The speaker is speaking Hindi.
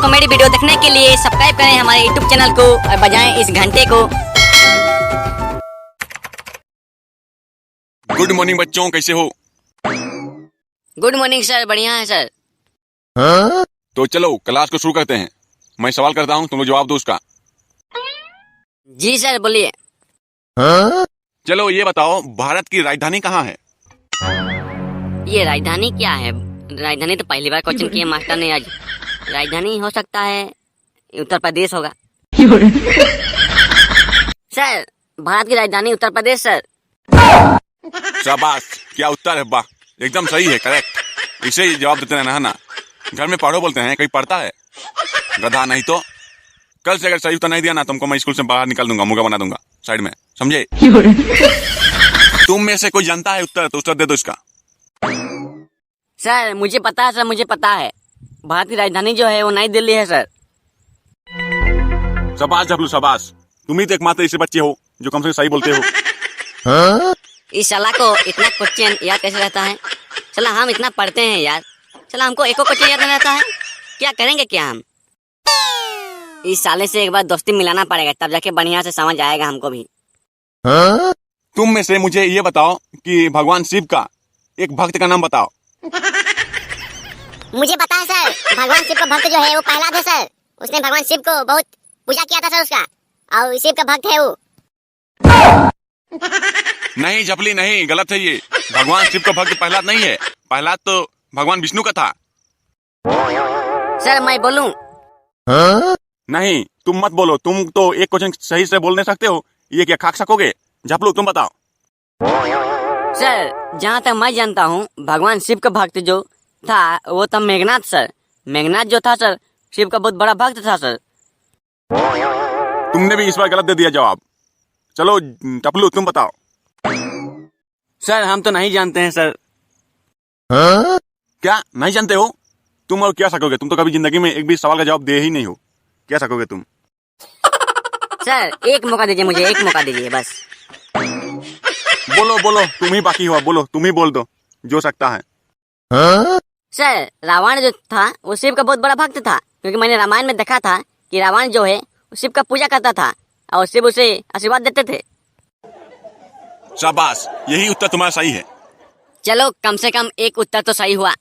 लेटेस्ट कॉमेडी वीडियो देखने के लिए सब्सक्राइब करें हमारे यूट्यूब चैनल को और बजाएं इस घंटे को। गुड मॉर्निंग बच्चों, कैसे हो? गुड मॉर्निंग सर, बढ़िया है सर। तो चलो क्लास को शुरू करते हैं। मैं सवाल करता हूँ, तुम लोग जवाब दो उसका। जी सर, बोलिए। चलो ये बताओ, भारत की राजधानी कहाँ है? ये राजधानी क्या है? राजधानी तो पहली बार क्वेश्चन किया मास्टर ने आज। राजधानी हो सकता है उत्तर प्रदेश होगा। सर, भारत की राजधानी उत्तर प्रदेश सर। शाबाश, क्या उत्तर है, वाह, एकदम सही है, करेक्ट। इसे ही जवाब देते रहना है ना। घर में पढ़ो बोलते हैं, कहीं पढ़ता है गधा नहीं तो। कल से अगर सही उत्तर नहीं दिया ना, तुमको मैं स्कूल से बाहर निकाल दूंगा, मुर्गा बना दूंगा साइड में, समझे? तुम में से कोई जानता है उत्तर तो उत्तर दे दो इसका। सर मुझे पता है, सर मुझे पता है। भारत की राजधानी जो है वो नई दिल्ली है सर। शाबाश जबलू, शाबाश। तुम ही तो एकमात्र ऐसे बच्चे हो जो कम से कम सही बोलते हो। इस साला को इतना क्वेश्चन याद कैसे रहता है? चला हम इतना पढ़ते हैं यार, चला हमको एको क्वेश्चन याद नहीं रहता है। क्या करेंगे क्या हम? इस साले से एक बार दोस्ती मिलाना पड़ेगा, तब जाके बढ़िया से समझ आएगा हमको भी। तुम में से मुझे ये बताओ कि भगवान शिव का एक भक्त का नाम बताओ। मुझे पता है सर, भगवान शिव का भक्त जो है वो प्रहलाद है सर। उसने भगवान शिव को बहुत पूजा किया था सर उसका, और शिव का भक्त है वो। नहीं जपली नहीं, गलत है ये। भगवान शिव का भक्त प्रहलाद नहीं है। प्रहलाद तो भगवान विष्णु का था। सर मैं बोलूं? नहीं, तुम मत बोलो। तुम तो एक क्वेश्चन सही से बोल नहीं सकते हो, ये क्या खाक सकोगे? झपलू तुम बताओ। सर जहाँ तक मैं जानता हूँ, भगवान शिव का भक्त जो था वो था मेघनाथ सर। मेघनाथ जो था सर, शिव का बहुत बड़ा भक्त था सर। तुमने भी इस बार गलत दे दिया जवाब। चलो टपलू तुम बताओ। सर हम तो नहीं जानते हैं सर। क्या नहीं जानते हो? तुम और क्या सकोगे? तुम तो कभी जिंदगी में एक भी सवाल का जवाब दे ही नहीं हो। क्या सकोगे तुम? सर एक मौका दीजिए मुझे, एक मौका दीजिए बस। बोलो बोलो, तुम ही बाकी हो, बोलो, तुम ही बोल दो जो सकता है। सर रावण जो था वो शिव का बहुत बड़ा भक्त था, क्योंकि मैंने रामायण में देखा था कि रावण जो है वो शिव का पूजा करता था और शिव उसे आशीर्वाद देते थे। शाबाश, यही उत्तर तुम्हारा सही है। चलो कम से कम एक उत्तर तो सही हुआ।